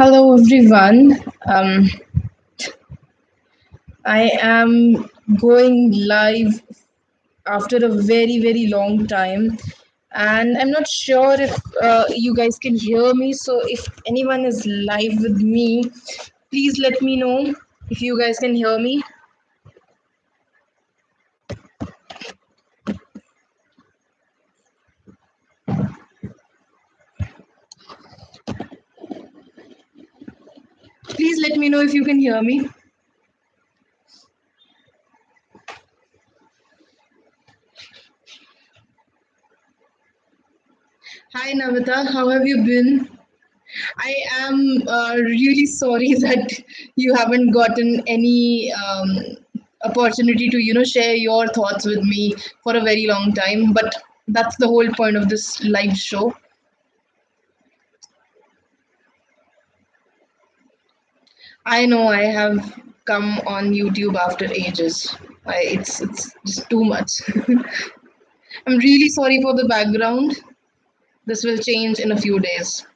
Hello, everyone. I am going live after a very, very long time, and I'm not sure if you guys can hear me. So, if anyone is live with me, please let me know if you guys can hear me. Please let me know if you can hear me. Hi, Navita. How have you been? I am really sorry that you haven't gotten any opportunity to, share your thoughts with me for a very long time. But that's the whole point of this live show. I know I have come on YouTube after ages. It's just too much. I'm really sorry for the background. This will change in a few days.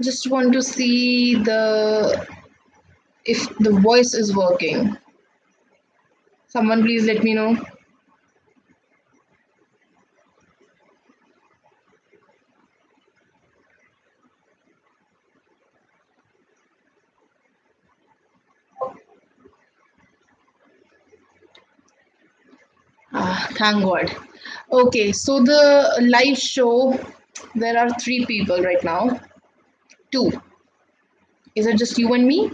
Just want to see the if the voice is working. Someone please let me know. Ah, thank God. Okay, so the live show, there are three people right now. Two. Is it just you and me?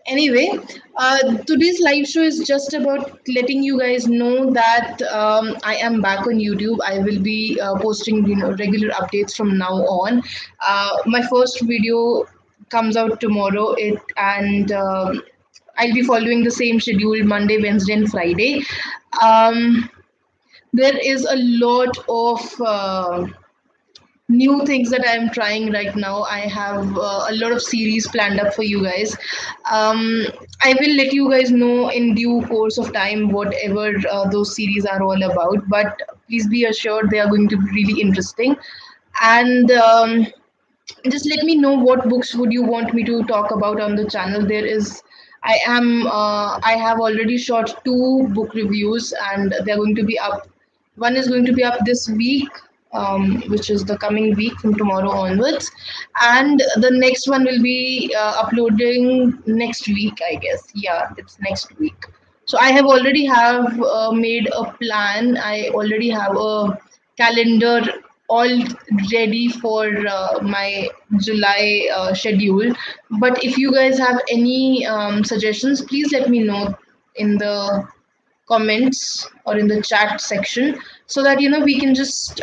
Anyway, today's live show is just about letting you guys know that I am back on YouTube. I will be posting, regular updates from now on. My first video comes out tomorrow. I'll be following the same schedule Monday, Wednesday, and Friday. Um, there is a lot of new things that I'm trying right now. I have a lot of series planned up for you guys. Um, I will let you guys know in due course of time whatever those series are all about. But please be assured they are going to be really interesting. And just let me know what books would you want me to talk about on the channel. I have already shot two book reviews and they're going to be up. One is going to be up this week, which is the coming week from tomorrow onwards, and the next one will be uploading next week, I guess. Yeah, it's next week. So I have already have made a plan. I already have a calendar all ready for my July schedule. But if you guys have any suggestions, please let me know in the comments or in the chat section so that we can just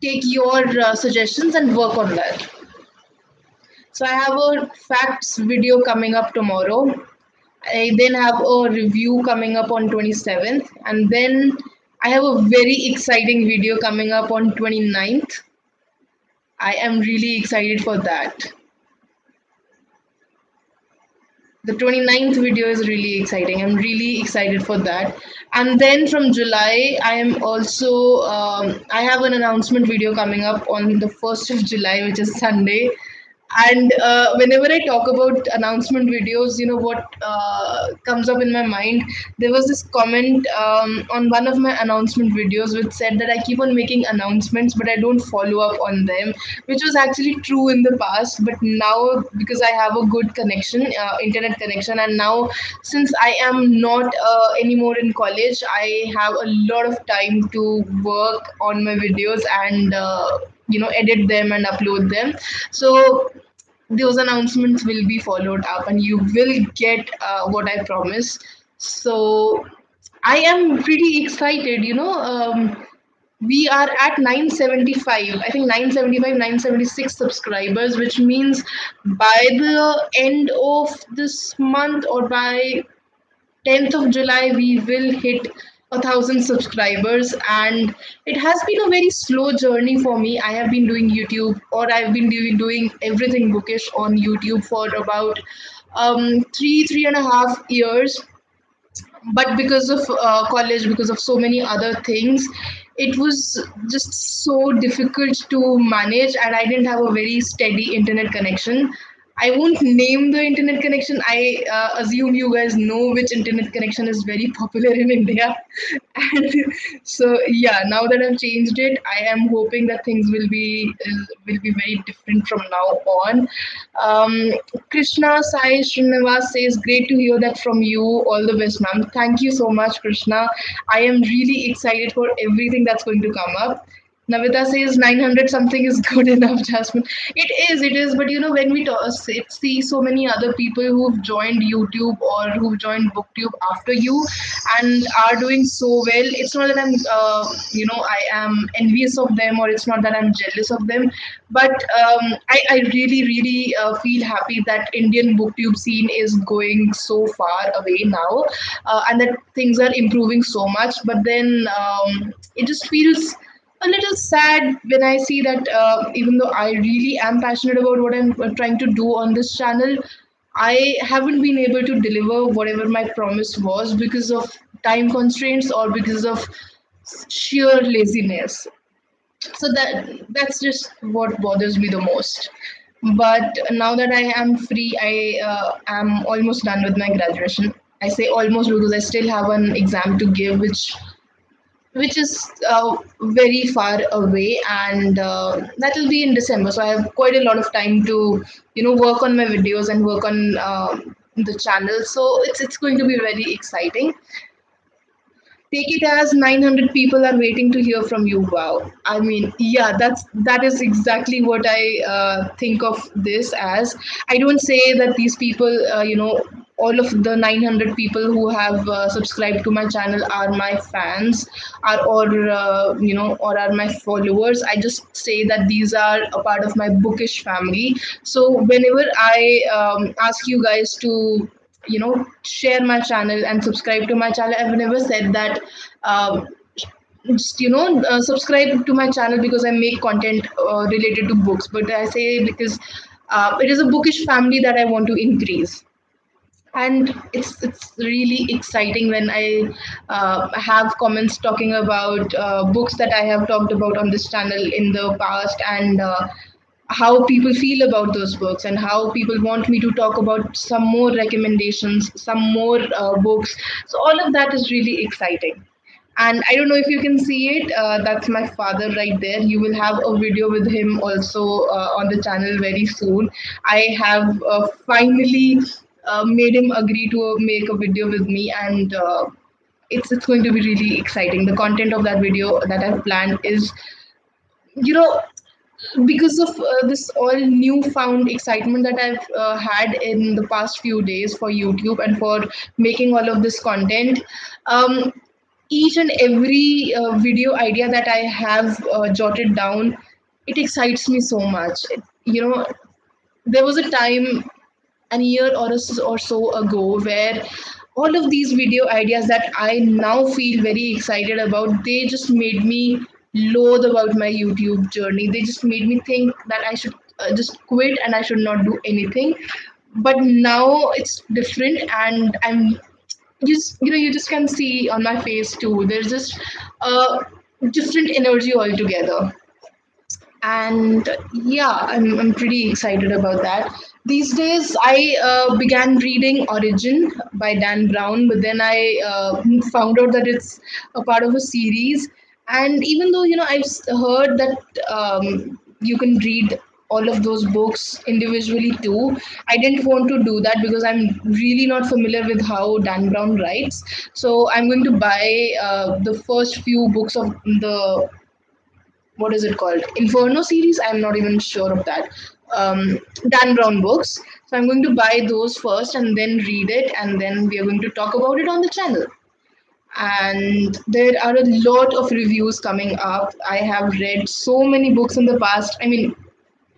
take your suggestions and work on that. So I have a facts video coming up tomorrow. I then have a review coming up on 27th, and then I have a very exciting video coming up on 29th. I am really excited for that. The 29th video is really exciting. I'm really excited for that. And then from July, I am also, I have an announcement video coming up on the 1st of July, which is Sunday. And whenever I talk about announcement videos, you know what comes up in my mind? There was this comment on one of my announcement videos which said that I keep on making announcements, but I don't follow up on them, which was actually true in the past. But now, because I have a good connection, internet connection, and now since I am not anymore in college, I have a lot of time to work on my videos and edit them and upload them. So those announcements will be followed up and you will get what I promise. So I am pretty excited. We are at 975, I think 975, 976 subscribers, which means by the end of this month or by 10th of July, we will hit 1,000 subscribers. And it has been a very slow journey for me. I have been doing YouTube, or I've been doing everything bookish on YouTube for about 3.5 years. But because of college, because of so many other things, it was just so difficult to manage, and I didn't have a very steady internet connection. I won't name the internet connection. I assume you guys know which internet connection is very popular in India. And so yeah, now that I've changed it, I am hoping that things will be very different from now on. um, Krishna Sai Srinivas says, great to hear that from you. All the best, ma'am. Thank you so much, Krishna. I am really excited for everything that's going to come up. Navita says 900 something is good enough, Jasmine. It is. But when we see so many other people who've joined YouTube or who've joined BookTube after you and are doing so well, it's not that I am envious of them, or it's not that I'm jealous of them, but I really, really feel happy that Indian BookTube scene is going so far away now, and that things are improving so much. But then it just feels a little sad when I see that even though I really am passionate about what I'm trying to do on this channel, I haven't been able to deliver whatever my promise was because of time constraints or because of sheer laziness. So that's just what bothers me the most. But now that I am free, I am almost done with my graduation. I say almost because I still have an exam to give, which is very far away, and that will be in December. So I have quite a lot of time to work on my videos and work on the channel. So it's going to be very exciting. Take it as 900 people are waiting to hear from you. Wow. I mean, yeah, that is exactly what I think of this as. I don't say that these people, all of the 900 people who have subscribed to my channel are my fans, or are my followers. I just say that these are a part of my bookish family. So whenever I ask you guys to share my channel and subscribe to my channel, I've never said that just subscribe to my channel because I make content related to books, but I say because it is a bookish family that I want to increase. And it's really exciting when I have comments talking about books that I have talked about on this channel in the past, and how people feel about those books, and how people want me to talk about some more recommendations, some more books. So all of that is really exciting. And I don't know if you can see it. That's my father right there. You will have a video with him also on the channel very soon. I have finally made him agree to make a video with me, and it's going to be really exciting. The content of that video that I've planned is, you know, because of this all newfound excitement that I've had in the past few days for YouTube and for making all of this content. Um, each and every video idea that I have jotted down, it excites me so much. There was a time, a year or so ago, where all of these video ideas that I now feel very excited about, they just made me loathe about my YouTube journey. They just made me think that I should just quit and I should not do anything. But now it's different, and I'm you just can see on my face too. There's just a different energy altogether. And yeah, I'm pretty excited about that. These days I began reading Origin by Dan Brown, but then I found out that it's a part of a series. And even though heard that you can read all of those books individually too, I didn't want to do that because I'm really not familiar with how Dan Brown writes. So I'm going to buy the first few books of the, what is it called, Inferno series. I'm not even sure of that. Dan Brown books. So I'm going to buy those first and then read it, and then we are going to talk about it on the channel. And there are a lot of reviews coming up. I have read so many books in the past. I mean,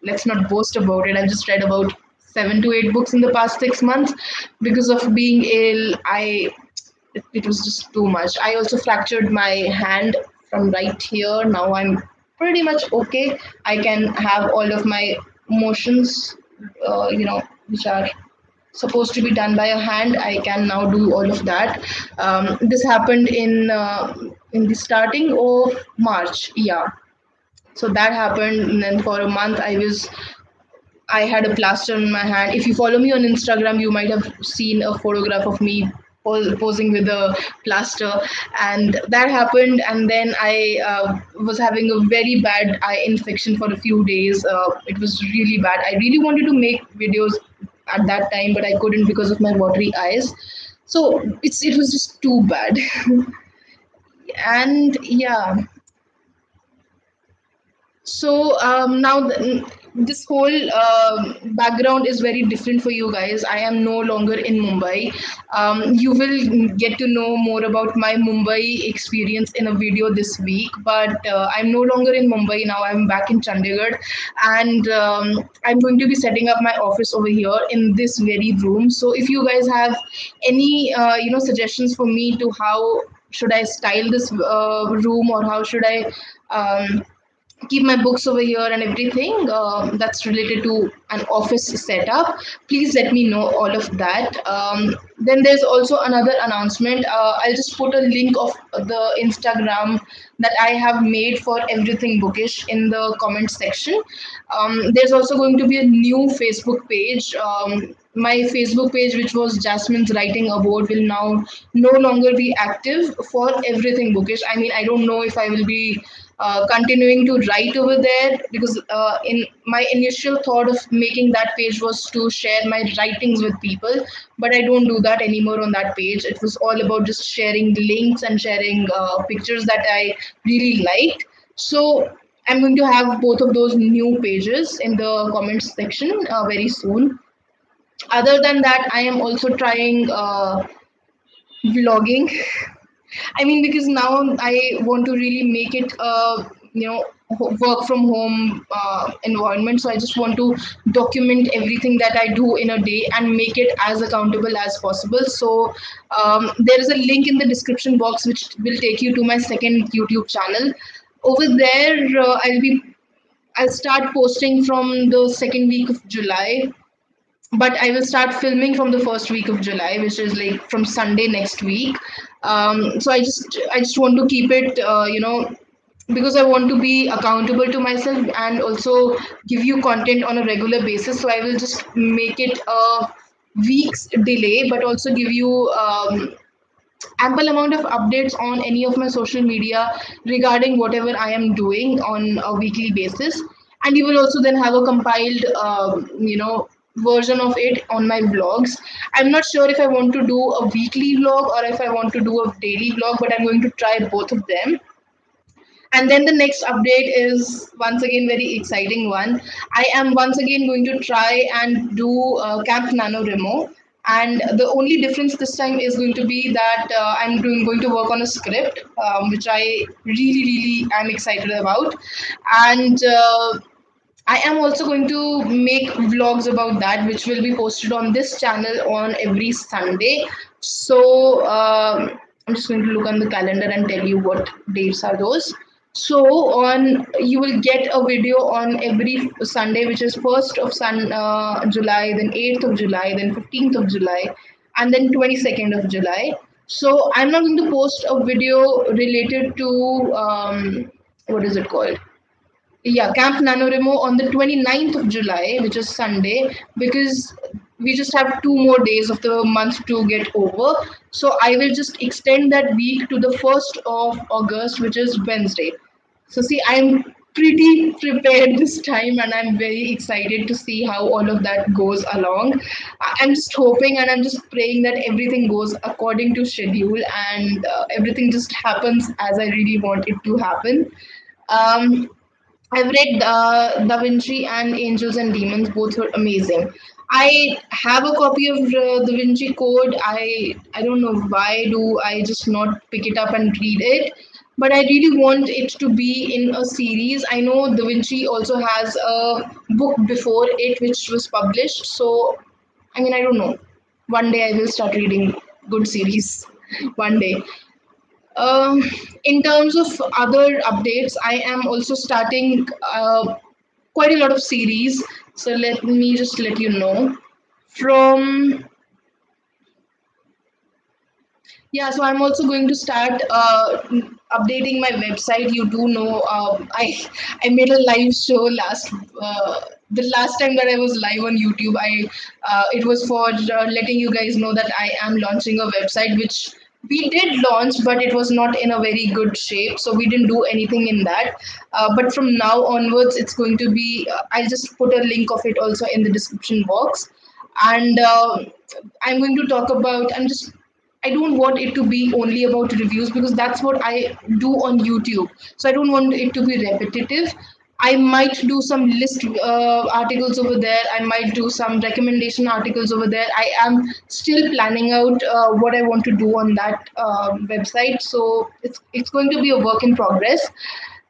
let's not boast about it. I've just read about 7 to 8 books in the past 6 months. Because of being ill, it was just too much. I also fractured my hand from right here. Now I'm pretty much okay. I can have all of my motions, which are supposed to be done by a hand. I can now do all of that. This happened in the starting of March. Yeah. So that happened, and then for a month I had a plaster in my hand. If you follow me on Instagram, you might have seen a photograph of me posing with a plaster, and that happened. And then I was having a very bad eye infection for a few days. It was really bad. I really wanted to make videos at that time, but I couldn't because of my watery eyes. So it was just too bad. And yeah, so now this whole background is very different for you guys. I am no longer in Mumbai. You will get to know more about my Mumbai experience in a video this week. But I'm no longer in Mumbai now. I'm back in Chandigarh, and I'm going to be setting up my office over here in this very room. So if you guys have any suggestions for me to how should I style this room, or how should I keep my books over here and everything that's related to an office setup, please let me know all of that. Then there's also another announcement. I'll just put a link of the Instagram that I have made for everything bookish in the comment section. There's also going to be a new Facebook page. My Facebook page, which was Jasmine's Writing Award, will now no longer be active for everything bookish. I mean, I don't know if I will be continuing to write over there, because in my initial thought of making that page was to share my writings with people, but I don't do that anymore on that page. It was all about just sharing links and sharing pictures that I really liked. So I'm going to have both of those new pages in the comments section very soon. Other than that, I am also trying vlogging. I mean, because now I want to really make it work from home environment. So I just want to document everything that I do in a day and make it as accountable as possible. So there is a link in the description box which will take you to my second YouTube channel. Over there, I'll start posting from the second week of July, but I will start filming from the first week of July, which is like from Sunday next week. So I just want to keep it, because I want to be accountable to myself and also give you content on a regular basis. So I will just make it a week's delay, but also give you ample amount of updates on any of my social media regarding whatever I am doing on a weekly basis. And you will also then have a compiled, version of it on my vlogs. I'm not sure if I want to do a weekly vlog or if I want to do a daily vlog, but I'm going to try both of them. And then the next update is once again very exciting one. I am once again going to try and do Camp NaNoWriMo. And the only difference this time is going to be that going to work on a script, which I really, really am excited about. And I am also going to make vlogs about that, which will be posted on this channel on every Sunday. So I'm just going to look on the calendar and tell you what dates are those. So on, you will get a video on every Sunday, which is July, then 8th of July, then 15th of July, and then 22nd of July. So I'm not going to post a video related to what is it called? Yeah, Camp NaNoWriMo on the 29th of July, which is Sunday, because we just have 2 more days of the month to get over. So I will just extend that week to the 1st of August, which is Wednesday. So see, I'm pretty prepared this time, and I'm very excited to see how all of that goes along. I'm just hoping and I'm just praying that everything goes according to schedule, and everything just happens as I really want it to happen. Um, I've read Da Vinci and Angels and Demons. Both were amazing. I have a copy of Da Vinci Code. I don't know why do I just not pick it up and read it, but I really want it to be in a series. I know Da Vinci also has a book before it which was published. So I mean, I don't know. One day I will start reading good series. One day. Um, in terms of other updates, I am also starting quite a lot of series. So let me just let you know. From Yeah, so I'm also going to start updating my website. You do know, I made a live show the last time that I was live on YouTube. I It was for letting you guys know that I am launching a website, which we did launch, but it was not in a very good shape. So we didn't do anything in that. But from now onwards, it's going to be. I'll just put a link of it also in the description box, and I'm going to talk about. I don't want it to be only about reviews because that's what I do on YouTube. So I don't want it to be repetitive. I might do some list articles over there. I might do some recommendation articles over there. I am still planning out what I want to do on that website. So it's going to be a work in progress.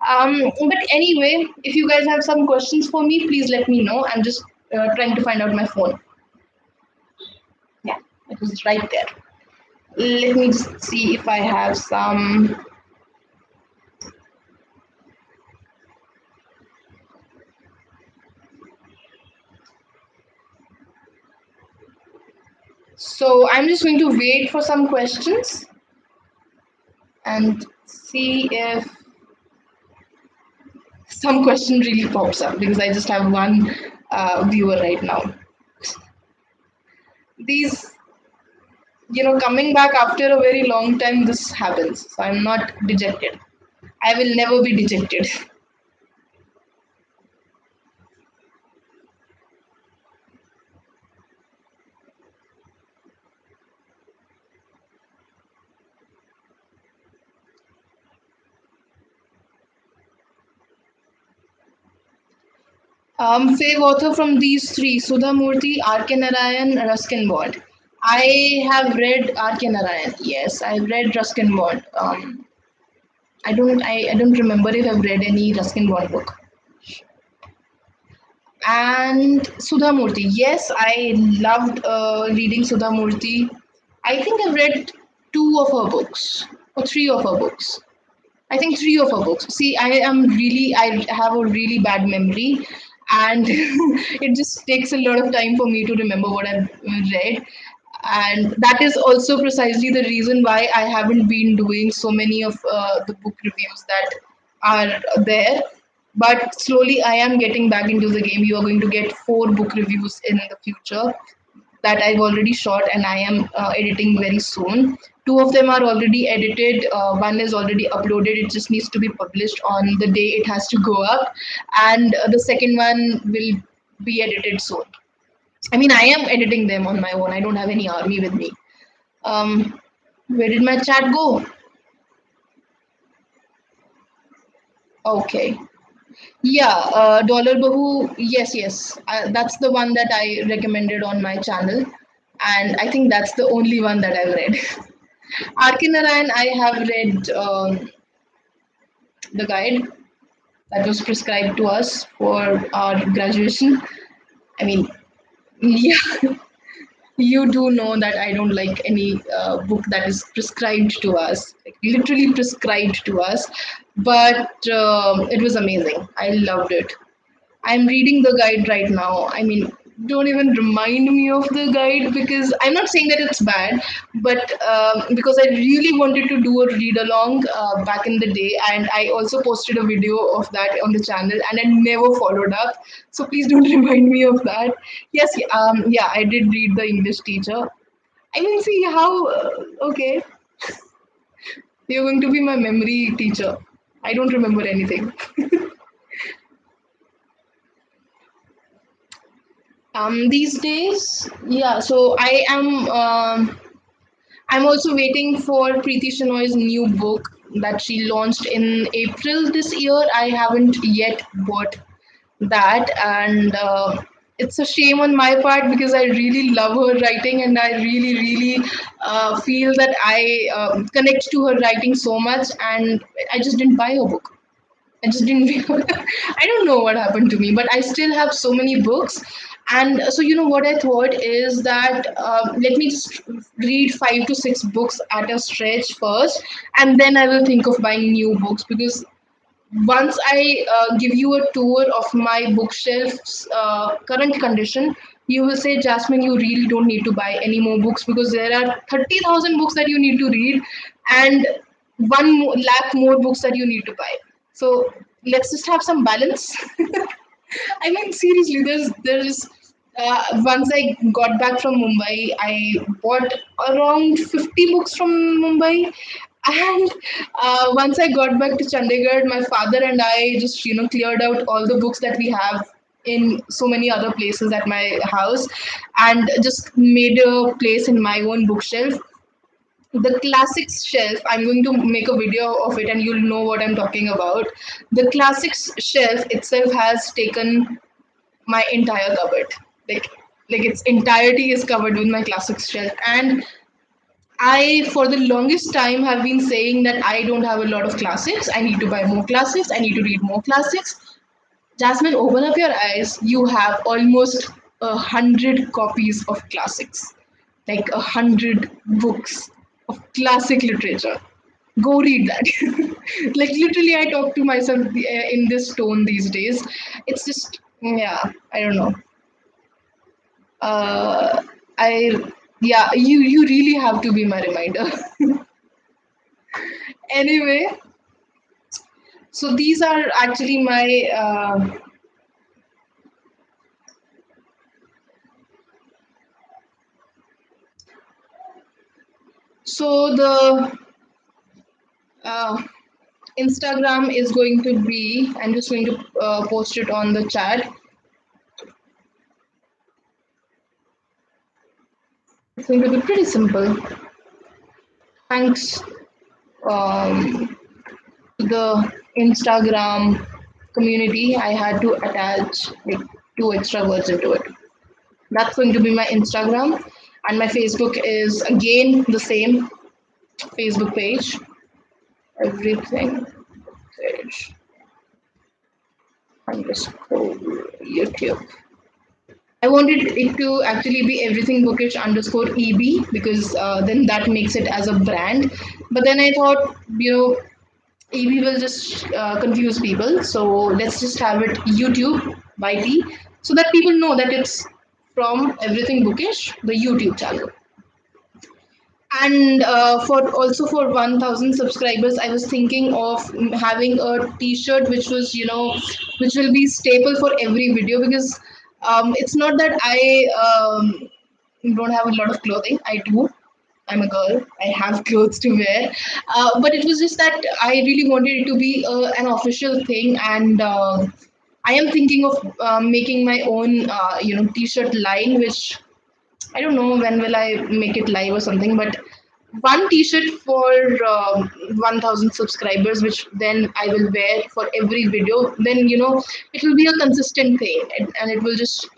But anyway, if you guys have some questions for me, please let me know. I'm just trying to find out my phone. Yeah, it was right there. Let me just see if I have some. So I'm just going to wait for some questions and see if some question really pops up because I just have one viewer right now. These, coming back after a very long time, this happens. So I'm not dejected. I will never be dejected. Fave author from these three: Sudha Murthy, R.K. Narayan, Ruskin Bond. I have read R.K. Narayan. Yes, I've read Ruskin Bond. I don't remember if I've read any Ruskin Bond book. And Sudha Murthy. Yes, I loved reading Sudha Murthy. I think I've read two of her books or three of her books. I think three of her books. See, I have a really bad memory, and it just takes a lot of time for me to remember what I've read. And that is also precisely the reason why I haven't been doing so many of the book reviews that are there. But slowly, I am getting back into the game. You are going to get four book reviews in the future that I've already shot and I am editing very soon. Two of them are already edited. One is already uploaded. It just needs to be published on the day it has to go up, and the second one will be edited soon. I mean, I am editing them on my own. I don't have any army with me. Um, where did my chat go? Okay. Yeah, Dollar Bahu. Yes, yes. That's the one that I recommended on my channel. And I think that's the only one that I've read. R.K. Narayan, I have read the guide that was prescribed to us for our graduation. I mean, yeah, you do know that I don't like any book that is prescribed to us, like literally prescribed to us. But it was amazing. I loved it. I'm reading the guide right now. I mean, don't even remind me of the guide because I'm not saying that it's bad, but because I really wanted to do a read along back in the day, and I also posted a video of that on the channel, and I never followed up. So please don't remind me of that. Yes, yeah, I did read the English teacher. I mean, see how okay, you're going to be my memory teacher. I don't remember anything. These days, yeah. So I am. I'm also waiting for Preeti Shenoy's new book that she launched in April this year. I haven't yet bought that, and it's a shame on my part because I really love her writing, and I really, really feel that I connect to her writing so much, and I just didn't buy her book. I just didn't. I don't know what happened to me, but I still have so many books. And so, what I thought is that let me just read 5 to 6 books at a stretch first, and then I will think of buying new books because once I give you a tour of my bookshelf's current condition, you will say, Jasmine, you really don't need to buy any more books because there are 30,000 books that you need to read and 1 lakh more books that you need to buy. So let's just have some balance. I mean, seriously, there's once I got back from Mumbai, I bought around 50 books from Mumbai. And once I got back to Chandigarh, my father and I just, cleared out all the books that we have in so many other places at my house and just made a place in my own bookshelf. The classics shelf, I'm going to make a video of it and you'll know what I'm talking about. The classics shelf itself has taken my entire cupboard. Like like its entirety is covered with my classics shelf. And I, for the longest time, have been saying that I don't have a lot of classics. I need to buy more classics. I need to read more classics. Jasmine, open up your eyes. You have almost 100 copies of classics, like 100 books of classic literature. Go read that. Like literally, I talk to myself in this tone these days. It's just, yeah, I don't know. Uh, I Yeah, you really have to be my reminder. Anyway, so these are actually my so the uh, Instagram is going to be, I'm just going to post it on the chat. It's going to be pretty simple. Thanks um, to the Instagram community, I had to attach like 2 extra words into it. That's going to be my Instagram, and my Facebook is again the same Facebook page. Everything page underscore YouTube. I wanted it to actually be everything bookish underscore EB because then that makes it as a brand. But then I thought, EB will just confuse people. So let's just have it YouTube by T so that people know that it's from Everything Bookish, the YouTube channel. And for 1,000 subscribers, I was thinking of having a T-shirt which was, which will be staple for every video because it's not that I don't have a lot of clothing. I do. I'm a girl. I have clothes to wear, but it was just that I really wanted it to be an official thing, and I am thinking of making my own, T-shirt line, which I don't know when will I make it live or something, but one T-shirt for 1,000 subscribers, which then I will wear for every video. Then it will be a consistent thing, and it will just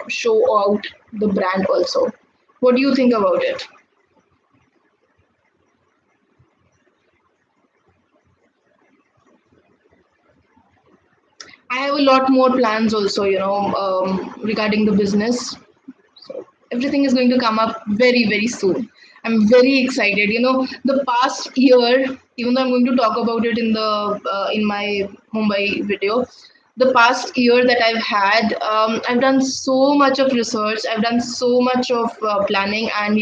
show out the brand also. What do you think about it? I have a lot more plans also, regarding the business. So everything is going to come up very, very soon. I'm very excited. The past year, even though I'm going to talk about it in my Mumbai video, the past year that I've had, I've done so much of research. I've done so much of planning, and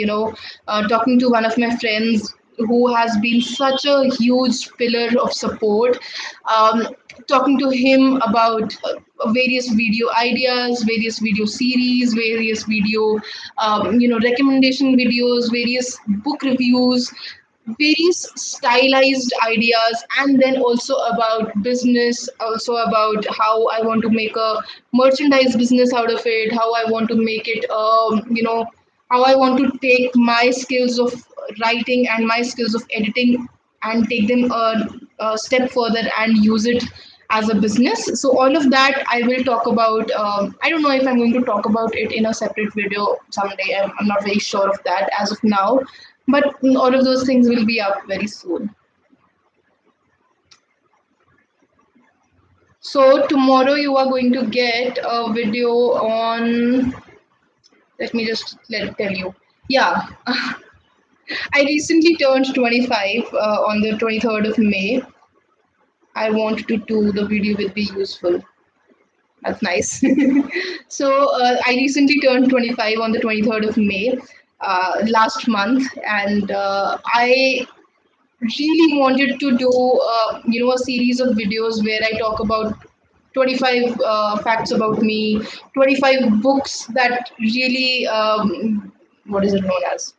talking to one of my friends who has been such a huge pillar of support. Um, Talking to him about various video ideas, various video series, various video, recommendation videos, various book reviews, various stylized ideas, and then also about business, also about how I want to make a merchandise business out of it, how I want to make it, how I want to take my skills of writing and my skills of editing and take them a step further and use it as a business. So all of that I will talk about. I don't know if I'm going to talk about it in a separate video someday. I'm not very sure of that as of now, but all of those things will be up very soon. So tomorrow you are going to get a video on. Let me just tell you. Yeah, I recently turned 25 on the 23rd of May. I want to do the video will be useful. That's nice. So I recently turned 25 on the 23rd of May last month, and I really wanted to do a series of videos where I talk about 25 facts about me, 25 books that really what is it known as,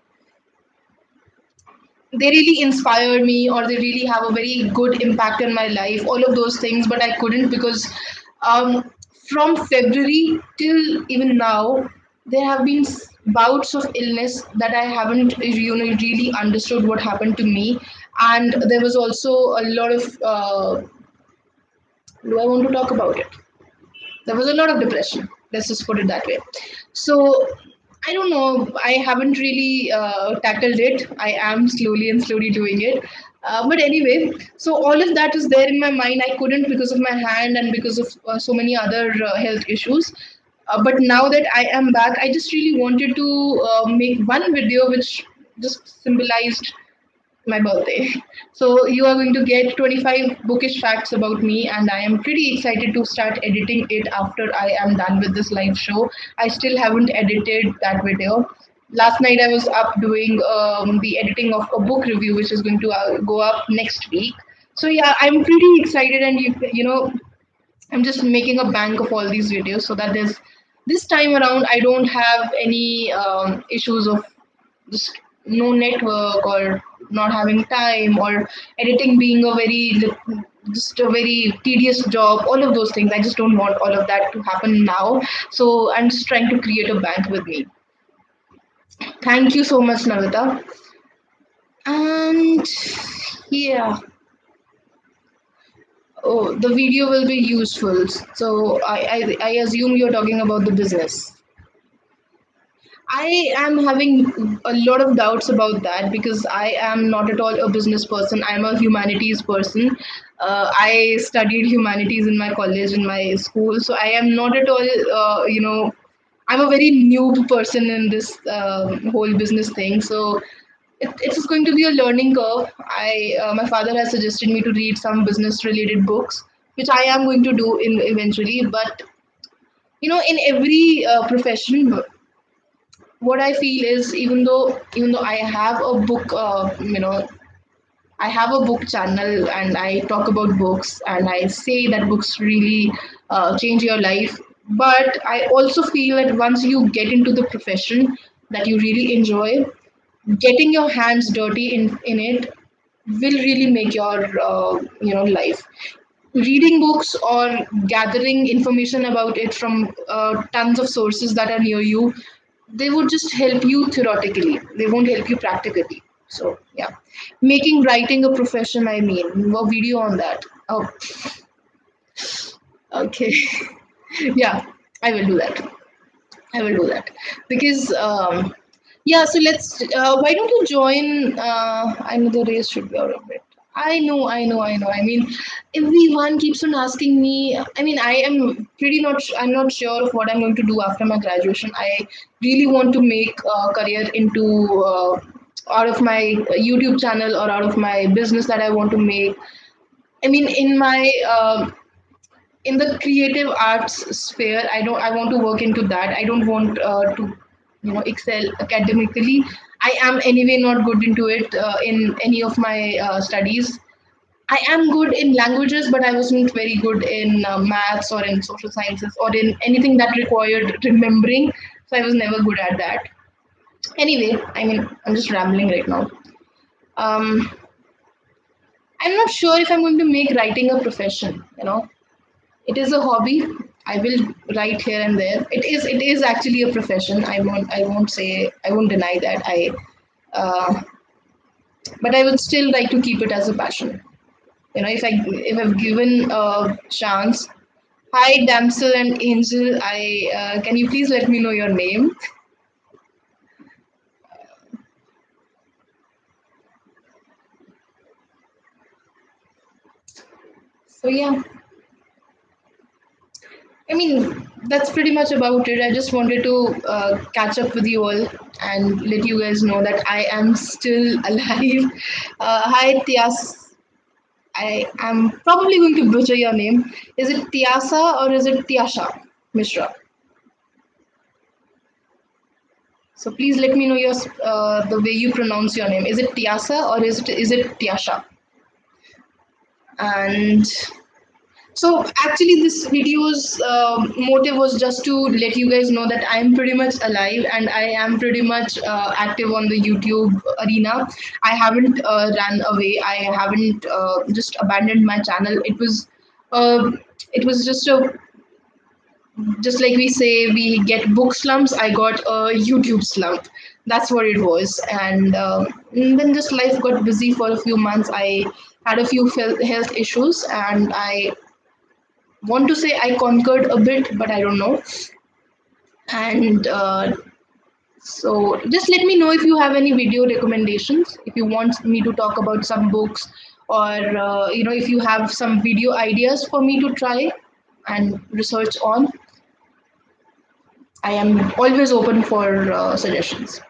they really inspire me, or they really have a very good impact in my life, all of those things. But I couldn't because um, from February till even now there have been bouts of illness that I haven't really understood what happened to me. And there was also a lot of do I want to talk about it, there was a lot of depression, let's just put it that way. So I don't know, I haven't really tackled it. I am slowly doing it. But anyway, so all of that is there in my mind. I couldn't because of my hand and because of so many other health issues. But now that I am back, I just really wanted to make one video which just symbolized my birthday. So you are going to get 25 bookish facts about me, and I am pretty excited to start editing it after I am done with this live show. I still haven't edited that video. Last night I was up doing the editing of a book review, which is going to go up next week. So yeah, I'm pretty excited, and I'm just making a bank of all these videos so that there's this time around I don't have any issues of just no network or not having time or editing being a just a very tedious job, all of those things. I just don't want all of that to happen now. So I'm just trying to create a bank with me. Thank you so much, Navita. And yeah, oh, the video will be useful. So I assume you're talking about the business. I am having a lot of doubts about that because I am not at all a business person. I'm a humanities person. I studied humanities in my college, in my school. So I am not at all, I'm a very new person in this whole business thing. So it's going to be a learning curve. My father has suggested me to read some business related books, which I am going to do in eventually. But in every profession, what I feel is even though I have a book, I have a book channel and I talk about books and I say that books really change your life. But I also feel that once you get into the profession that you really enjoy, getting your hands dirty in it will really make your life. Reading books or gathering information about it from tons of sources that are near you, they would just help you theoretically, they won't help you practically. So yeah, making writing a profession, I mean, a video on that. Oh, okay. Yeah, I will do that. I will do that because yeah. So let's. Why don't you join? I know the race should be out of it. I know. I mean, everyone keeps on asking me. I mean, I am pretty not. I'm not sure of what I'm going to do after my graduation. I really want to make a career into out of my YouTube channel or out of my business that I want to make. I mean, in the creative arts sphere, I want to work into that. I don't want to excel academically. I am anyway not good into it in any of my studies. I am good in languages, but I wasn't very good in maths or in social sciences or in anything that required remembering, so I was never good at that. Anyway, I mean, I'm just rambling right now. um, I'm not sure if I'm going to make writing a profession. It is a hobby. I will write here and there. It is actually a profession. I won't deny that. Uh, but I would still like to keep it as a passion. If I've given a chance. Hi, damsel and angel. I Can you please let me know your name? So yeah, I mean, that's pretty much about it. I just wanted to catch up with you all and let you guys know that I am still alive. Hi, Tias. I am probably going to butcher your name. Is it Tiasa or is it Tiasha Mishra? So please let me know the way you pronounce your name. Is it Tiasa or is it Tiasha? And so actually, this video's motive was just to let you guys know that I am pretty much alive and I am pretty much active on the YouTube arena. I haven't ran away. I haven't just abandoned my channel. Uh, it was just like we say we get book slumps. I got a YouTube slump. That's what it was. And then just life got busy for a few months. I had a few health issues, and I want to say I conquered a bit, but I don't know. And so just let me know if you have any video recommendations, if you want me to talk about some books, or if you have some video ideas for me to try and research on. I am always open for suggestions.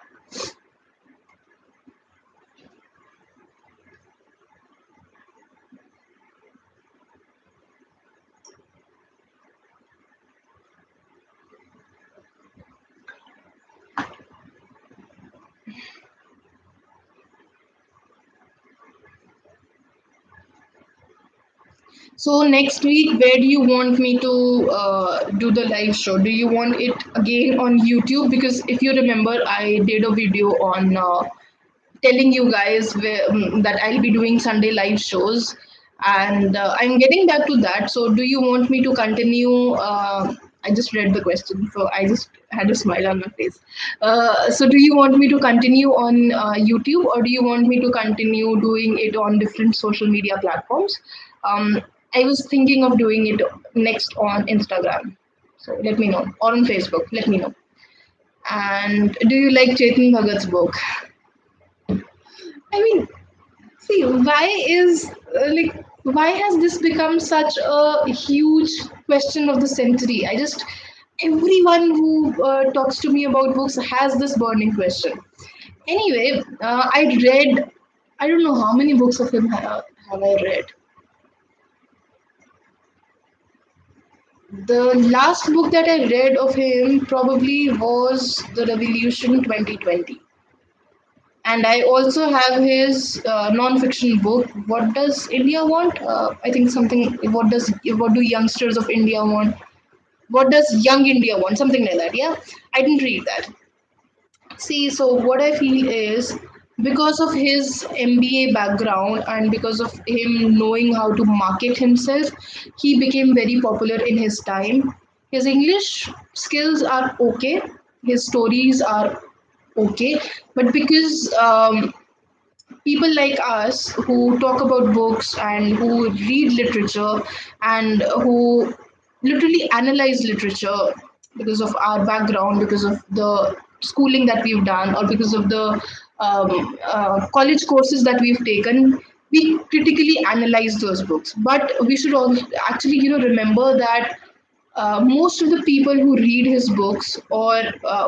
So next week, where do you want me to do the live show? Do you want it again on YouTube? Because if you remember, I did a video on telling you guys that I'll be doing Sunday live shows, and I'm getting back to that. So, do you want me to continue? I just read the question, so I just had a smile on my face. So, do you want me to continue on YouTube, or do you want me to continue doing it on different social media platforms? Um, I was thinking of doing it next on Instagram. So, let me know, or on Facebook. Let me know. And do you like Chetan Bhagat's book? I mean, see, why has this become such a huge question of the century? Everyone who talks to me about books has this burning question. Anyway, I don't know how many books of him have I read. The last book that I read of him probably was The Revolution 2020. And I also have his non-fiction book. What does India want? I think something. What do youngsters of India want? What does young India want? Something like that. Yeah, I didn't read that. See, so what I feel is because of his MBA background and because of him knowing how to market himself, he became very popular in his time. His English skills are okay. His stories are okay, but because people like us who talk about books and who read literature and who literally analyze literature because of our background, because of the schooling that we've done, or because of the college courses that we've taken, we critically analyze those books. But we should all actually, remember that most of the people who read his books or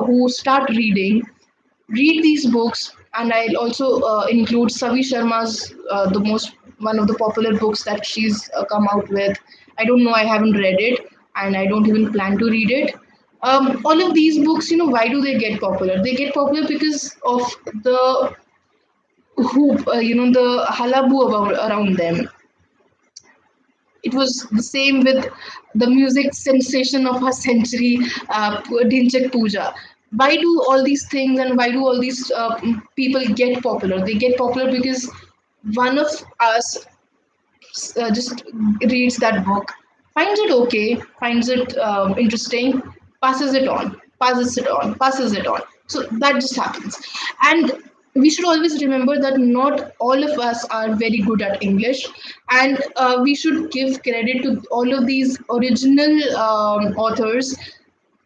who start read these books, and I'll also include Savi Sharma's the most one of the popular books that she's come out with. I don't know, I haven't read it, and I don't even plan to read it. All of these books, why do they get popular? They get popular because of the hoop, the halabu around them. It was the same with the music sensation of our century, Dinchak Puja. Why do all these things and why do all these people get popular? They get popular because one of us just reads that book, finds it okay, finds it interesting, passes it on. So that just happens. And we should always remember that not all of us are very good at English, and we should give credit to all of these original authors,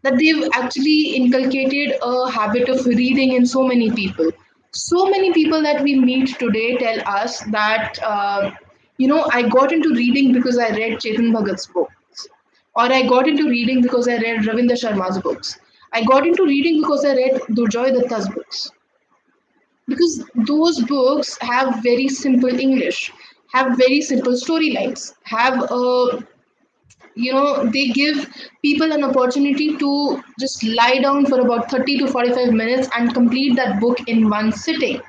that they've actually inculcated a habit of reading in so many people. So many people that we meet today tell us that, I got into reading because I read Chetan Bhagat's books, or I got into reading because I read Ravinder Sharma's books. I got into reading because I read Durjoy Datta's books, because those books have very simple English. have very simple storylines, have a, they give people an opportunity to just lie down for about 30 to 45 minutes and complete that book in one sitting.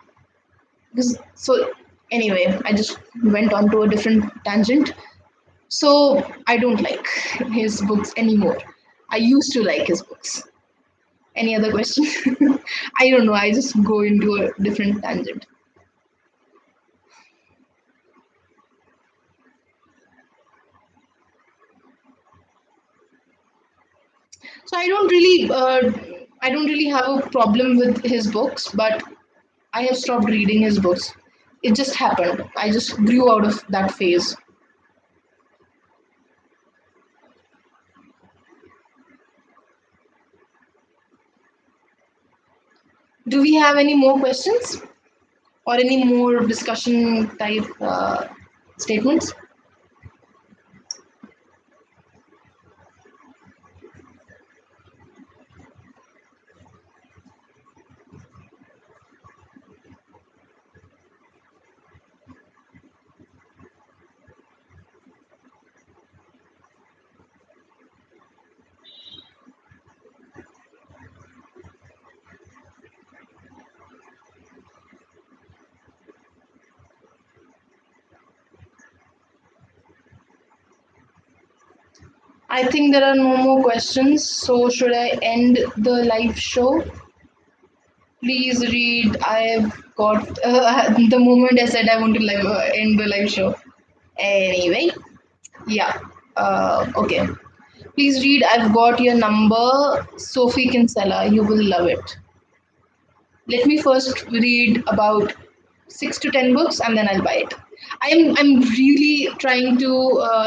So anyway, I just went on to a different tangent. So I don't like his books anymore. I used to like his books. Any other question? I don't know. I just go into a different tangent. So I don't really have a problem with his books, but I have stopped reading his books. It just happened. I just grew out of that phase. Do we have any more questions or any more discussion type statements? I think there are no more questions. So should I end the live show? Please read. I've got the moment I said I want to end the live show. Anyway, yeah. Okay. Please read. I've got your number, Sophie Kinsella. You will love it. Let me first read about 6 to 10 books and then I'll buy it. I'm really trying to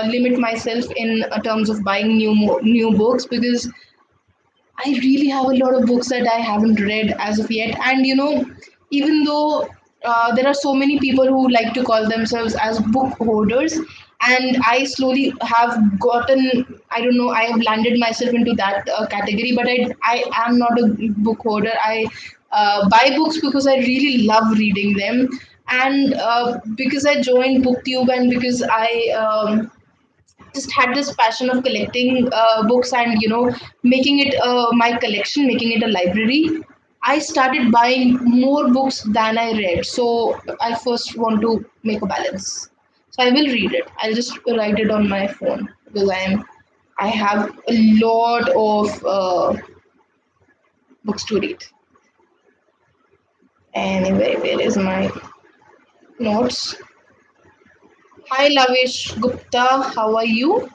limit myself in terms of buying new books because I really have a lot of books that I haven't read as of yet. And even though there are so many people who like to call themselves as book hoarders, and I slowly have gotten, I don't know, I have landed myself into that category, but I am not a book hoarder. I buy books because I really love reading them. And because I joined BookTube and because I just had this passion of collecting books and making it my collection, making it a library. I started buying more books than I read, so I first want to make a balance. So I will read it. I'll just write it on my phone because I have a lot of books to read. Anyway, where is my notes? Hi Lavish Gupta, how are you?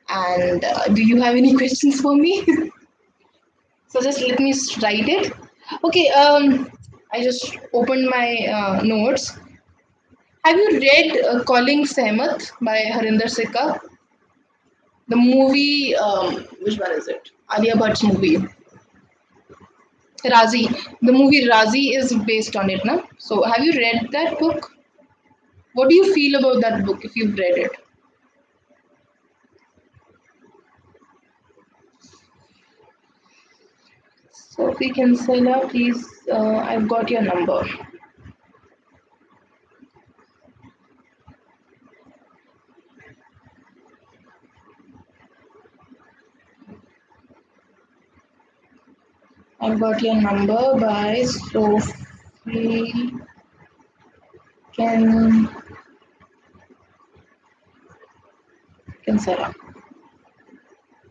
And do you have any questions for me? So just let me write it. Okay. I just opened my notes. Have you read Calling Sehmat by Harinder Sikka? The movie. Which one is it? Alia Bhatt's movie. Razi. The movie Razi is based on it, na? So have you read that book? What do you feel about that book if you've read it? Sophie Kinsella, please. I've got your number. I've got your number by Sophie Can Kinsella.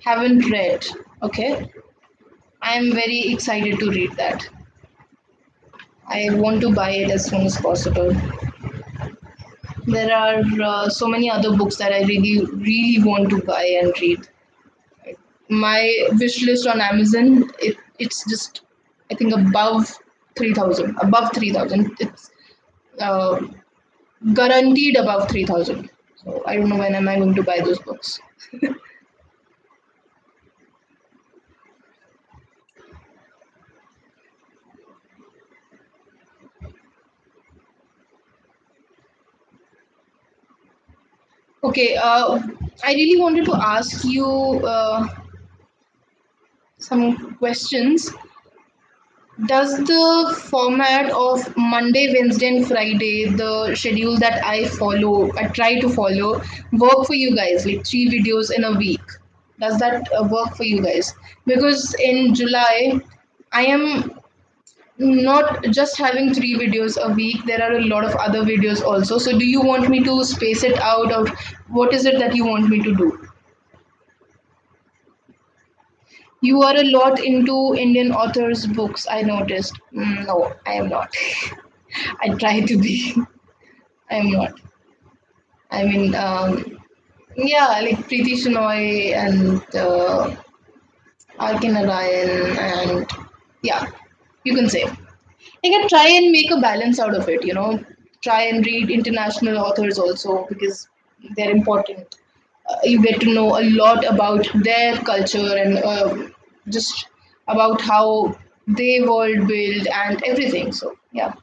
Haven't read. Okay. I am very excited to read that. I want to buy it as soon as possible. There are so many other books that I really, really want to buy and read. My wish list on Amazon, it's just, I think, above 3,000. Above 3,000. It's uh, guaranteed above 3,000. So I don't know when am I going to buy those books. Okay, I really wanted to ask you some questions. Does the format of Monday, Wednesday, and Friday, the schedule that I try to follow, work for you guys? Like 3 videos in a week. Does that work for you guys? Because in July, I am not just having 3 videos a week. There are a lot of other videos also. So, do you want me to space it out, or what is it that you want me to do? You are a lot into Indian authors' books, I noticed. No, I am not. I try to be. I am not. I mean, yeah, like Preeti Shenoy and Arkin Narayan, and yeah, you can say. I can try and make a balance out of it, try and read international authors also because they're important. You get to know a lot about their culture and just about how they world build and everything. So, yeah,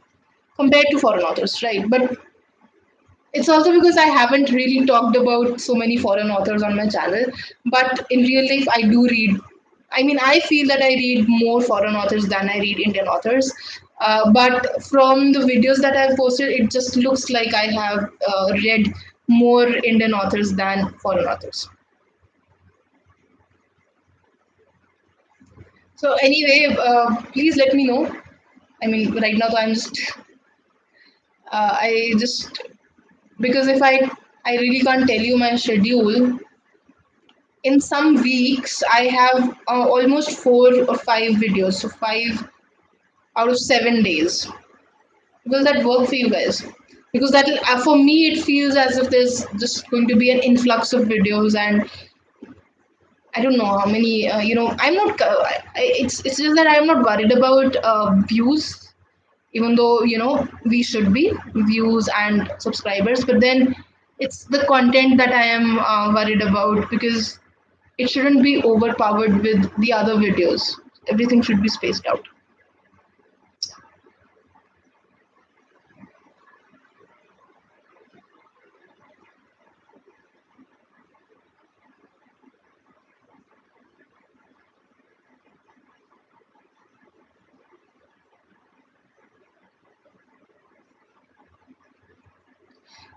compared to foreign authors, right? But it's also because I haven't really talked about so many foreign authors on my channel. But in real life, I do read. I mean, I feel that I read more foreign authors than I read Indian authors. But from the videos that I've posted, it just looks like I have read more Indian authors than foreign authors. So anyway, please let me know. I mean, right now, I'm just, I just because if I really can't tell you my schedule. In some weeks I have almost 4 or 5 videos, so 5 out of 7 days. Will that work for you guys? Because that for me it feels as if there's just going to be an influx of videos, and I don't know how many. I'm not. It's just that I'm not worried about views, even though we should be views and subscribers. But then it's the content that I am worried about because it shouldn't be overpowered with the other videos. Everything should be spaced out.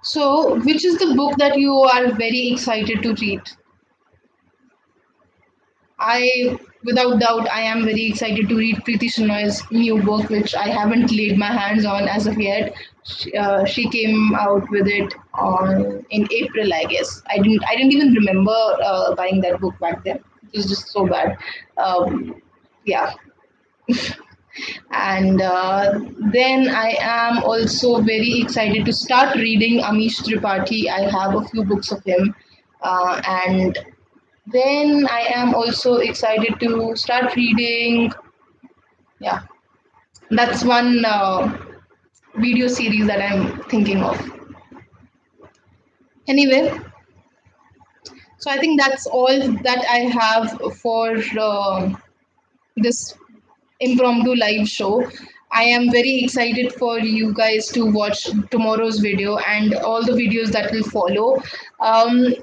So, which is the book that you are very excited to read? Without doubt, I am very excited to read Preeti Shenoy's new book, which I haven't laid my hands on as of yet. She came out with it on in April, I guess. I didn't even remember buying that book back then. It was just so bad. Yeah, and then I am also very excited to start reading Amish Tripathi. I have a few books of him, and then I am also excited to start reading. Yeah, that's one video series that I'm thinking of. Anyway, so I think that's all that I have for this impromptu live show. I am very excited for you guys to watch tomorrow's video and all the videos that will follow. Um,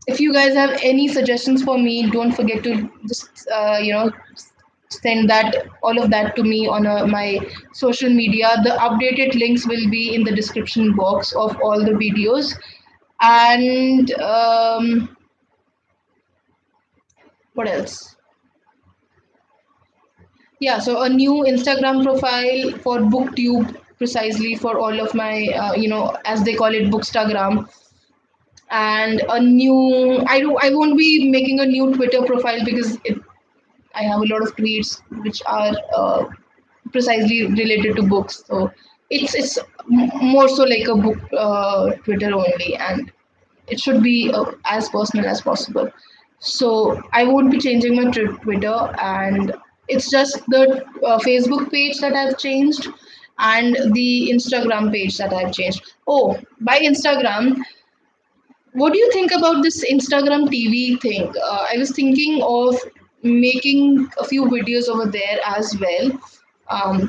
if you guys have any suggestions for me, don't forget to just send that all of that to me on my social media. The updated links will be in the description box of all the videos. And what else? Yeah, so a new Instagram profile for BookTube, precisely for all of my, as they call it, Bookstagram, and a new. I won't be making a new Twitter profile because I have a lot of tweets which are precisely related to books. So it's more so like a book Twitter only, and it should be as personal as possible. So I won't be changing my Twitter, and it's just the Facebook page that I've changed and the Instagram page that I've changed. Oh, by Instagram, what do you think about this Instagram TV thing? I was thinking of making a few videos over there as well,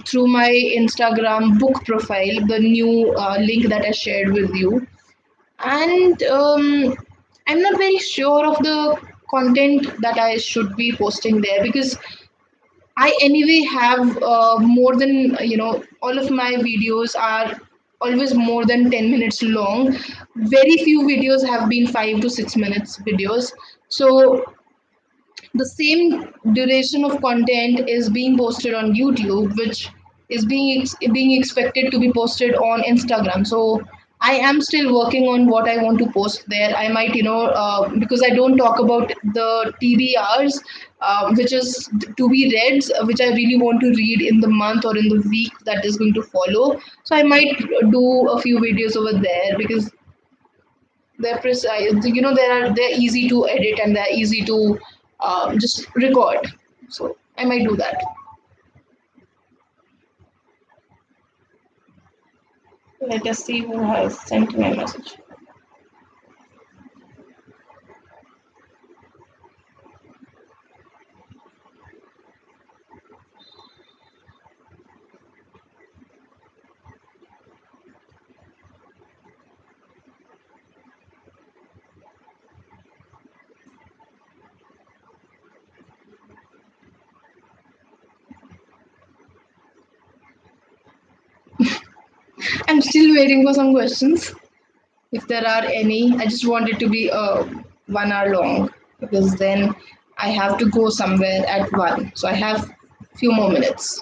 through my Instagram book profile, the new link that I shared with you. And I'm not very sure of the content that I should be posting there because I anyway have more than, all of my videos are always more than 10 minutes long. Very few videos have been 5 to 6 minutes videos. So the same duration of content is being posted on YouTube, which is being expected to be posted on Instagram. So I am still working on what I want to post there. I might, because I don't talk about the TBRs, which is to be reads, which I really want to read in the month or in the week that is going to follow. So I might do a few videos over there because they're precise. They're easy to edit and they're easy to just record. So I might do that. Let us see who has sent me a message. I'm still waiting for some questions. If there are any, I just want it to be 1 hour long because then I have to go somewhere at 1. So I have few more minutes.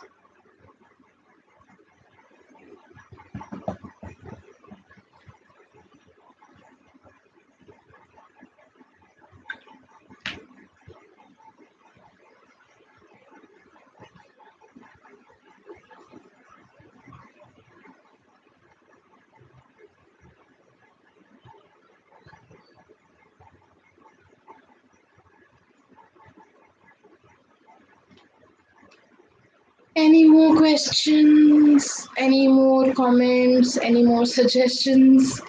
Any more questions? Any more comments? Any more suggestions?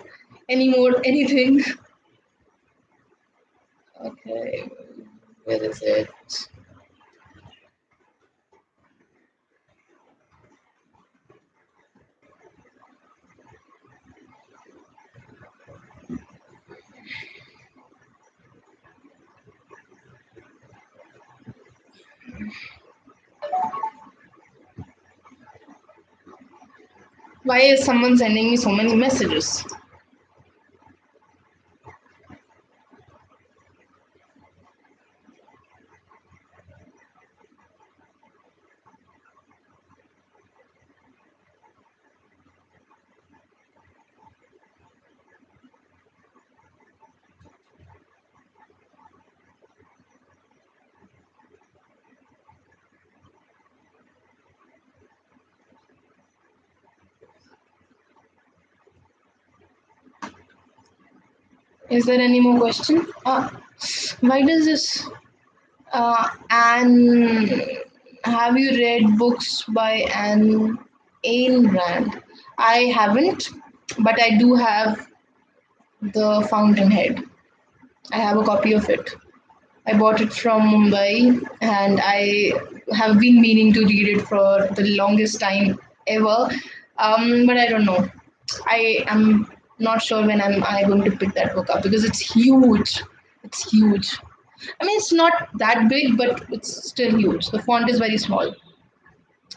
Any more anything? Okay, where is it? Why is someone sending me so many messages? Is there any more question? Why does this? Anne, have you read books by Ayn Rand? I haven't, but I do have The Fountainhead. I have a copy of it. I bought it from Mumbai and I have been meaning to read it for the longest time ever. But I don't know. I am not sure when I going to pick that book up because it's huge. It's huge. I mean, it's not that big, but it's still huge. The font is very small.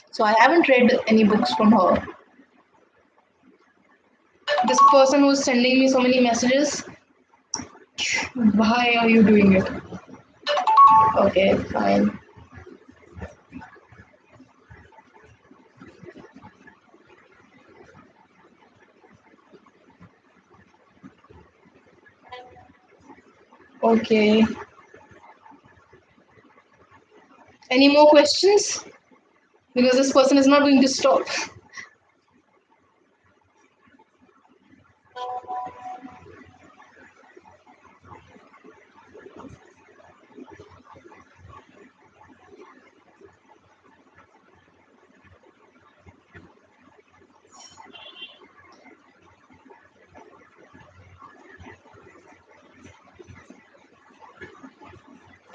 So I haven't read any books from her. This person who's sending me so many messages, why are you doing it? Okay, fine. Okay. Any more questions? Because this person is not going to stop.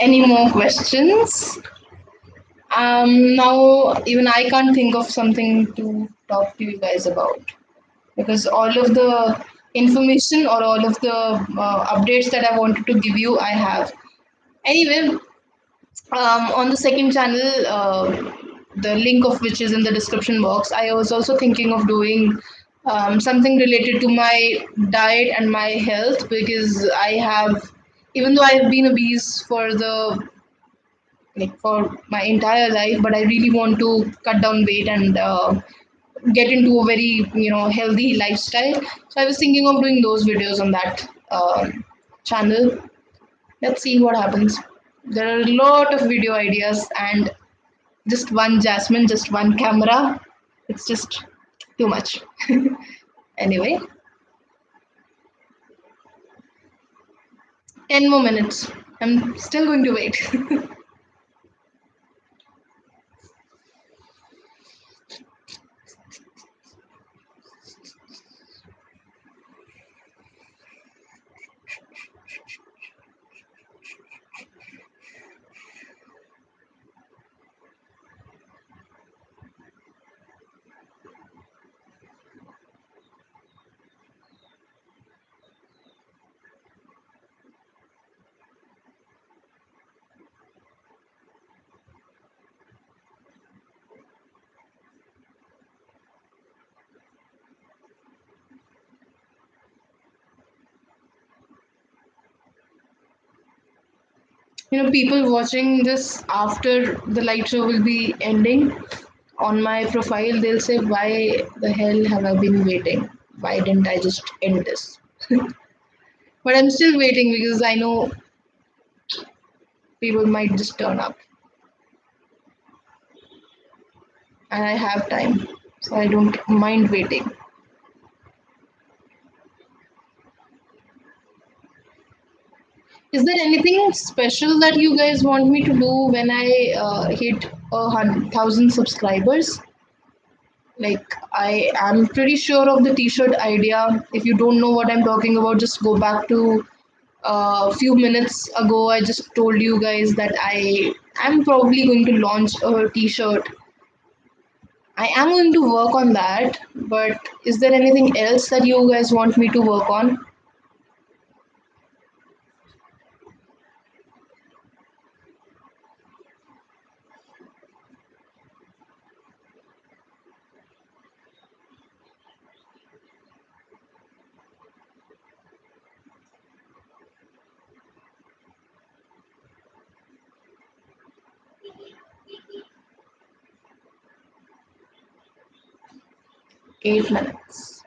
Any more questions? Now even I can't think of something to talk to you guys about because all of the information or all of the updates that I wanted to give you, I have. Anyway, On the second channel, the link of which is in the description box, I was also thinking of doing something related to my diet and my health, because I have, even though I have been obese for the like for my entire life, but I really want to cut down weight and get into a very healthy lifestyle. So I was thinking of doing those videos on that channel. Let's see what happens. There are a lot of video ideas, and just one Jasmine, just one camera. It's just too much. Anyway, 10 more minutes. I'm still going to wait. People watching this after the light show will be ending on my profile, they'll say, why the hell have I been waiting? Why didn't I just end this? But I'm still waiting because I know people might just turn up and I have time. So I don't mind waiting. Is there anything special that you guys want me to do when I hit 1,000 subscribers? Like, I am pretty sure of the t-shirt idea. If you don't know what I'm talking about, just go back to a few minutes ago. I just told you guys that I am probably going to launch a t-shirt. I am going to work on that, but is there anything else that you guys want me to work on? 8 minutes.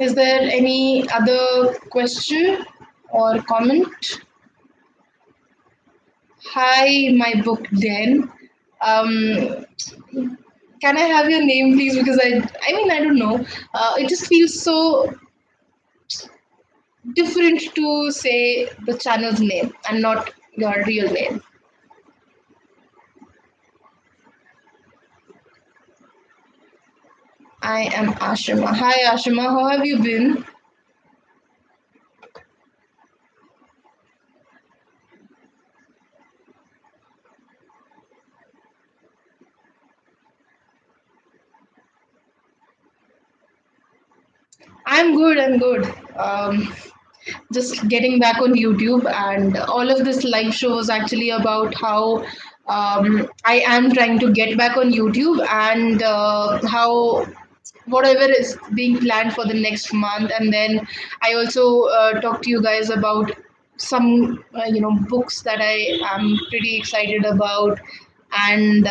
Is there any other question or comment? Hi, my book Den. Um, can I have your name, please? Because I mean, I don't know. It just feels so different to say the channel's name and not your real name. I am Ashima. Hi, Ashima. How have you been? I'm good. I'm good. Just getting back on YouTube, and all of this live show was actually about how I am trying to get back on YouTube, and how whatever is being planned for the next month. And then I also talked to you guys about some books that I am pretty excited about, and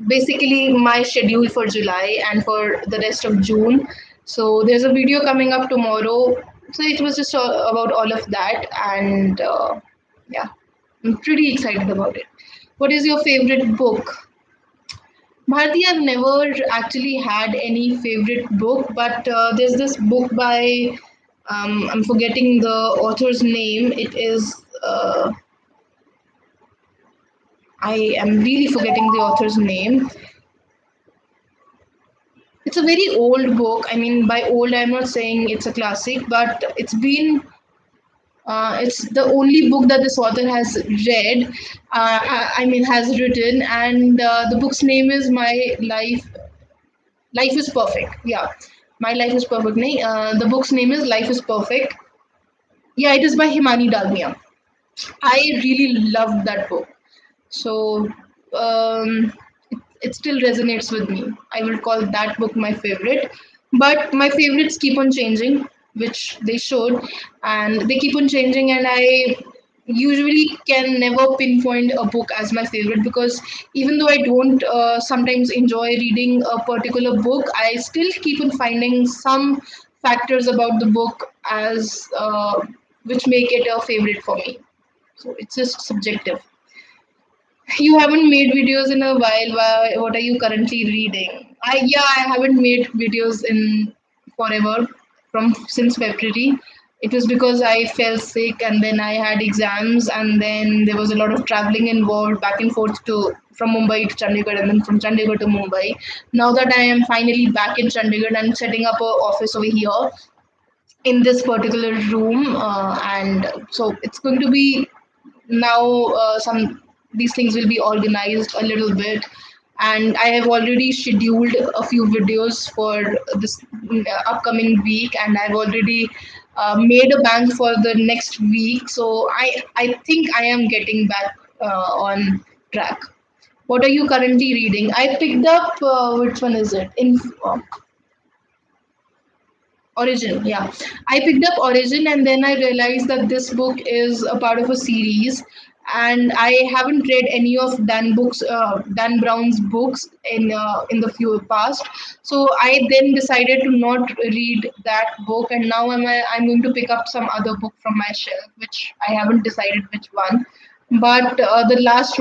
basically my schedule for July and for the rest of June. So there's a video coming up tomorrow. So it was just about all of that, and yeah, I'm pretty excited about it. What is your favorite book? Bharti, I've never actually had any favorite book, but there's this book by, I'm forgetting the author's name. It is, I am really forgetting the author's name. it's a very old book. I mean, by old, I'm not saying it's a classic, but it's the only book that this author has read. I mean, has written, and the book's name is My Life. Life is Perfect. Yeah, My Life is Perfect. nahi, the book's name is Life is Perfect. Yeah, it is by Himani Dalmia. I really loved that book. So it still resonates with me. I will call that book my favorite. But my favorites keep on changing, which they should, and they keep on changing. And I usually can never pinpoint a book as my favorite because even though I don't sometimes enjoy reading a particular book, I still keep on finding some factors about the book as which make it a favorite for me. So it's just subjective. You haven't made videos in a while. What are you currently reading? I haven't made videos in forever from since February. It was because I fell sick and then I had exams and then there was a lot of traveling involved back and forth to from Mumbai to Chandigarh and then from Chandigarh to Mumbai. Now that I am finally back in Chandigarh and setting up a office over here in this particular room, and so it's going to be now some these things will be organized a little bit, and I have already scheduled a few videos for this upcoming week, and I've already made a bank for the next week, so I think I am getting back on track. What are you currently reading? I picked up which one is it in Origin, yeah. I picked up Origin and then I realized that this book is a part of a series, and I haven't read any of Dan Brown's books in the few past. So I then decided to not read that book, and now I'm going to pick up some other book from my shelf, which I haven't decided which one. But the last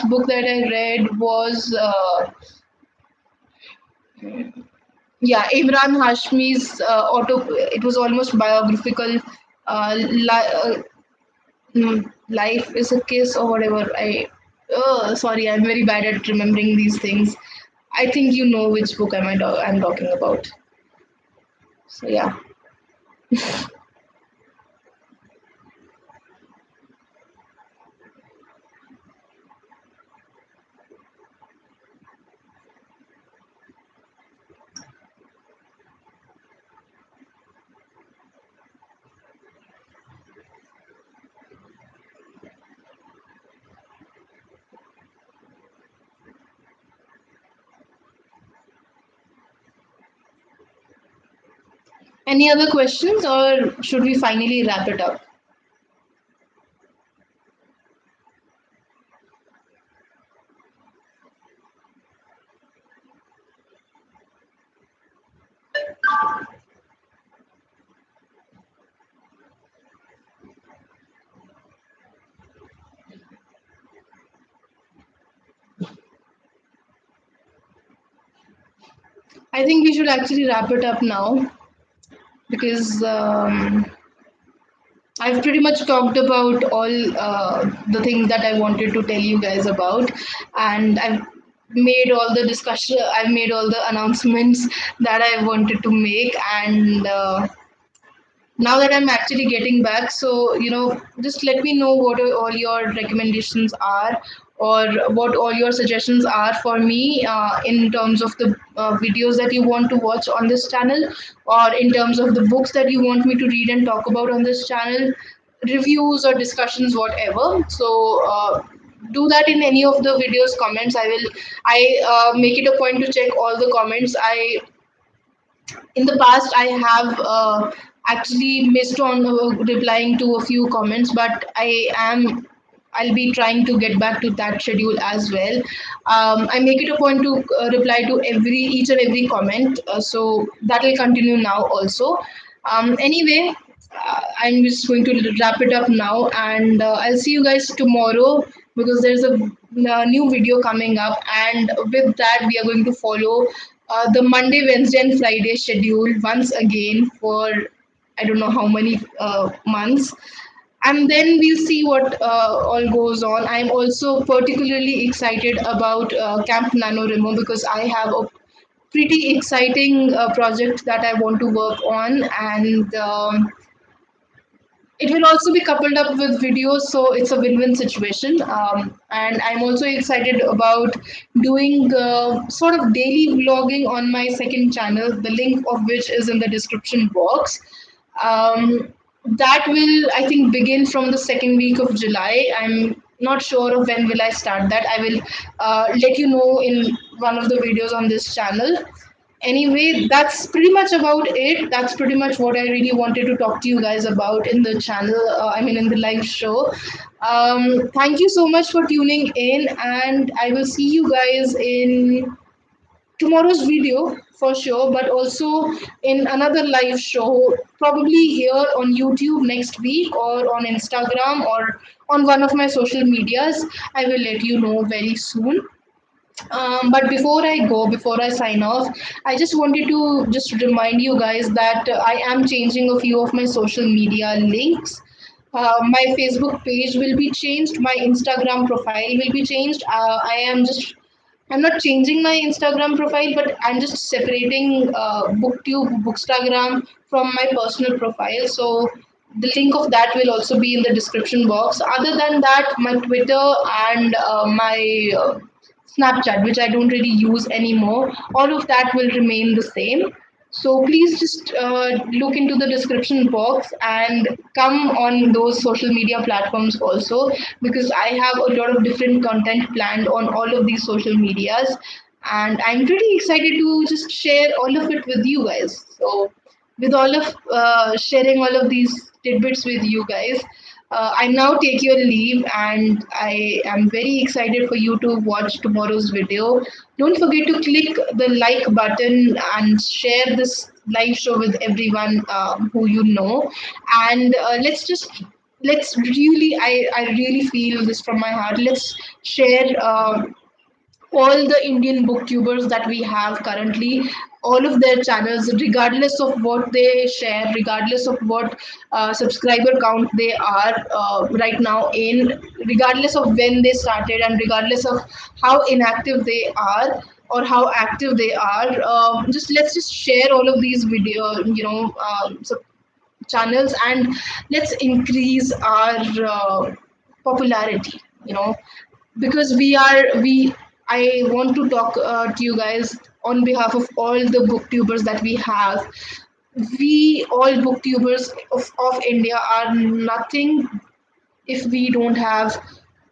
book that I read was yeah, Imran Hashmi's it was almost biographical. Life is a kiss or whatever. Sorry, I'm very bad at remembering these things. I think you know which book I'm talking about. So yeah. Any other questions, or should we finally wrap it up? I think we should actually wrap it up now because I've pretty much talked about all the things that I wanted to tell you guys about, and I've made all the announcements that I wanted to make, and now that I'm actually getting back, so just let me know what all your recommendations are, or what all your suggestions are for me in terms of the videos that you want to watch on this channel, or in terms of the books that you want me to read and talk about on this channel, reviews or discussions, whatever. So. Do that in any of the videos comments. I make it a point to check all the comments. I In the past I have actually missed on replying to a few comments, but I'll be trying to get back to that schedule as well. I make it a point to reply to every each and every comment, so that will continue now also. Anyway, I'm just going to wrap it up now, and I'll see you guys tomorrow because there's a new video coming up, and with that, we are going to follow the Monday, Wednesday, and Friday schedule once again for I don't know how many months, and then we'll see what all goes on. I'm also particularly excited about Camp NaNoWriMo because I have pretty exciting project that I want to work on, and it will also be coupled up with videos, so it's a win-win situation. And I'm also excited about doing sort of daily vlogging on my second channel, the link of which is in the description box. um, that will, I think, begin from the second week of July. I'm not sure of when will I start that. I will let you know in one of the videos on this channel. Anyway, that's pretty much about it. That's pretty much what I really wanted to talk to you guys about in the channel. I mean, in the live show. Thank you so much for tuning in, and I will see you guys in tomorrow's video for sure, but also in another live show, probably here on YouTube next week, or on Instagram, or on one of my social medias. I will let you know very soon. But before I sign off, I just wanted to just remind you guys that I am changing a few of my social media links. My Facebook page will be changed. My Instagram profile will be changed. I'm not changing my Instagram profile, but I'm just separating BookTube, Bookstagram from my personal profile. So the link of that will also be in the description box. Other than that, my Twitter and my Snapchat, which I don't really use anymore, all of that will remain the same. So please just look into the description box and come on those social media platforms also, because I have a lot of different content planned on all of these social medias, and I'm pretty excited to just share all of it with you guys. So with all of sharing all of these tidbits with you guys, I now take your leave, and I am very excited for you to watch tomorrow's video. Don't forget to click the like button and share this live show with everyone who you know. And let's really, I really feel this from my heart. Let's share. All the Indian booktubers that we have currently, all of their channels, regardless of what they share, regardless of what subscriber count they are right now in, regardless of when they started, and regardless of how inactive they are or how active they are, just let's just share all of these video, channels, and let's increase our popularity. Because we I want to talk to you guys on behalf of all the booktubers that we have. We all booktubers of India are nothing if we don't have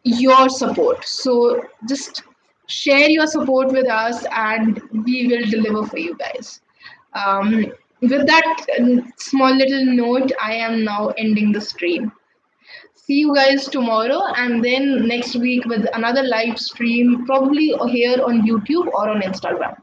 your support. So just share your support with us, and we will deliver for you guys. With that small little note, I am now ending the stream. See you guys tomorrow, and then next week with another live stream, probably here on YouTube or on Instagram.